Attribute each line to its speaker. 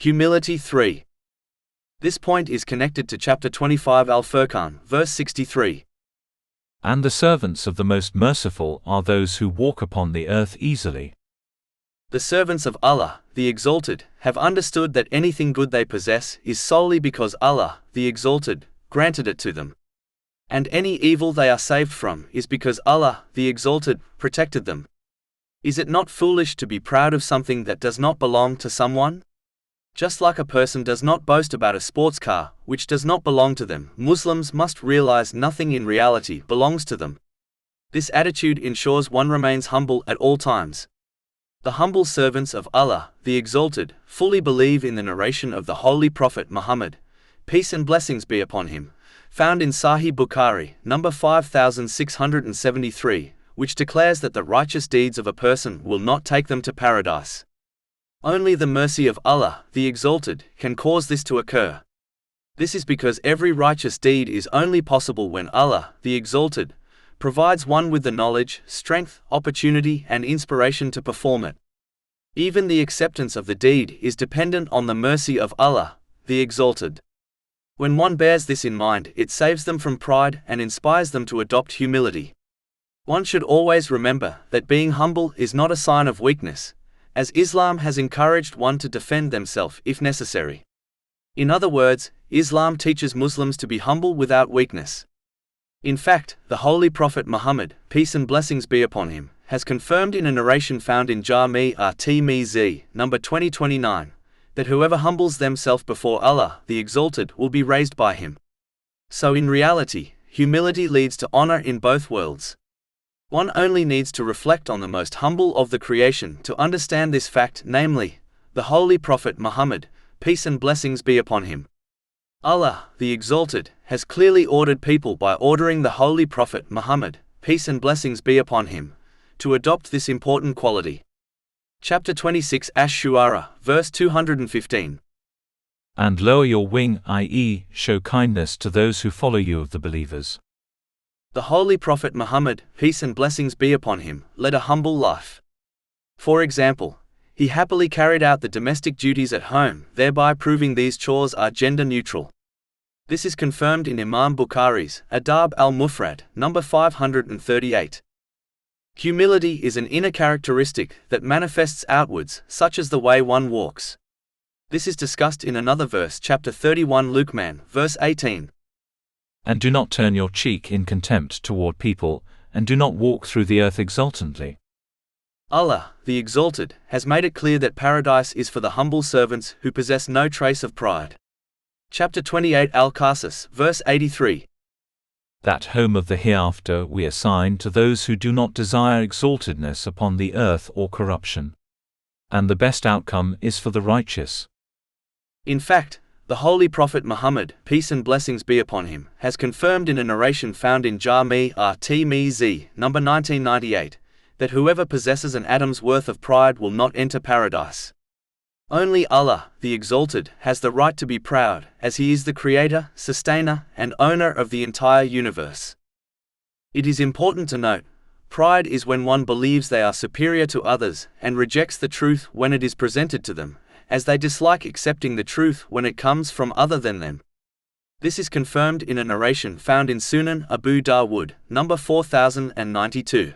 Speaker 1: Humility 3. This point is connected to chapter 25 Al-Furqan, verse 63.
Speaker 2: And the servants of the Most Merciful are those who walk upon the earth easily.
Speaker 1: The servants of Allah, the Exalted, have understood that anything good they possess is solely because Allah, the Exalted, granted it to them. And any evil they are saved from is because Allah, the Exalted, protected them. Is it not foolish to be proud of something that does not belong to someone? Just like a person does not boast about a sports car, which does not belong to them, Muslims must realize nothing in reality belongs to them. This attitude ensures one remains humble at all times. The humble servants of Allah, the Exalted, fully believe in the narration of the Holy Prophet Muhammad, peace and blessings be upon him, found in Sahih Bukhari, number 5673, which declares that the righteous deeds of a person will not take them to paradise. Only the mercy of Allah, the Exalted, can cause this to occur. This is because every righteous deed is only possible when Allah, the Exalted, provides one with the knowledge, strength, opportunity, and inspiration to perform it. Even the acceptance of the deed is dependent on the mercy of Allah, the Exalted. When one bears this in mind, it saves them from pride and inspires them to adopt humility. One should always remember that being humble is not a sign of weakness, as Islam has encouraged one to defend themselves if necessary. In other words, Islam teaches Muslims to be humble without weakness. In fact, the Holy Prophet Muhammad, peace and blessings be upon him, has confirmed in a narration found in Jami' at-Tirmidhi, number 2029, that whoever humbles themselves before Allah, the Exalted, will be raised by him. So in reality, humility leads to honor in both worlds. One only needs to reflect on the most humble of the creation to understand this fact, namely, the Holy Prophet Muhammad, peace and blessings be upon him. Allah, the Exalted, has clearly ordered people by ordering the Holy Prophet Muhammad, peace and blessings be upon him, to adopt this important quality. Chapter 26 Ash-Shu'ara, verse 215.
Speaker 2: And lower your wing, i.e., show kindness to those who follow you of the believers.
Speaker 1: The Holy Prophet Muhammad, peace and blessings be upon him, led a humble life. For example, he happily carried out the domestic duties at home, thereby proving these chores are gender neutral. This is confirmed in Imam Bukhari's Adab al-Mufrad, number 538. Humility is an inner characteristic that manifests outwards, such as the way one walks. This is discussed in another verse, chapter 31 Luqman, verse 18.
Speaker 2: And do not turn your cheek in contempt toward people, and do not walk through the earth exultantly.
Speaker 1: Allah, the Exalted, has made it clear that paradise is for the humble servants who possess no trace of pride. Chapter 28 Al-Qasas, verse 83.
Speaker 2: That home of the hereafter we assign to those who do not desire exaltedness upon the earth or corruption. And the best outcome is for the righteous.
Speaker 1: In fact, the Holy Prophet Muhammad, peace and blessings be upon him, has confirmed in a narration found in Jami' at-Tirmidhi, number 1998, that whoever possesses an atom's worth of pride will not enter paradise. Only Allah, the Exalted, has the right to be proud, as He is the creator, sustainer, and owner of the entire universe. It is important to note, pride is when one believes they are superior to others and rejects the truth when it is presented to them, as they dislike accepting the truth when it comes from other than them. This is confirmed in a narration found in Sunan Abu Dawud, number 4092.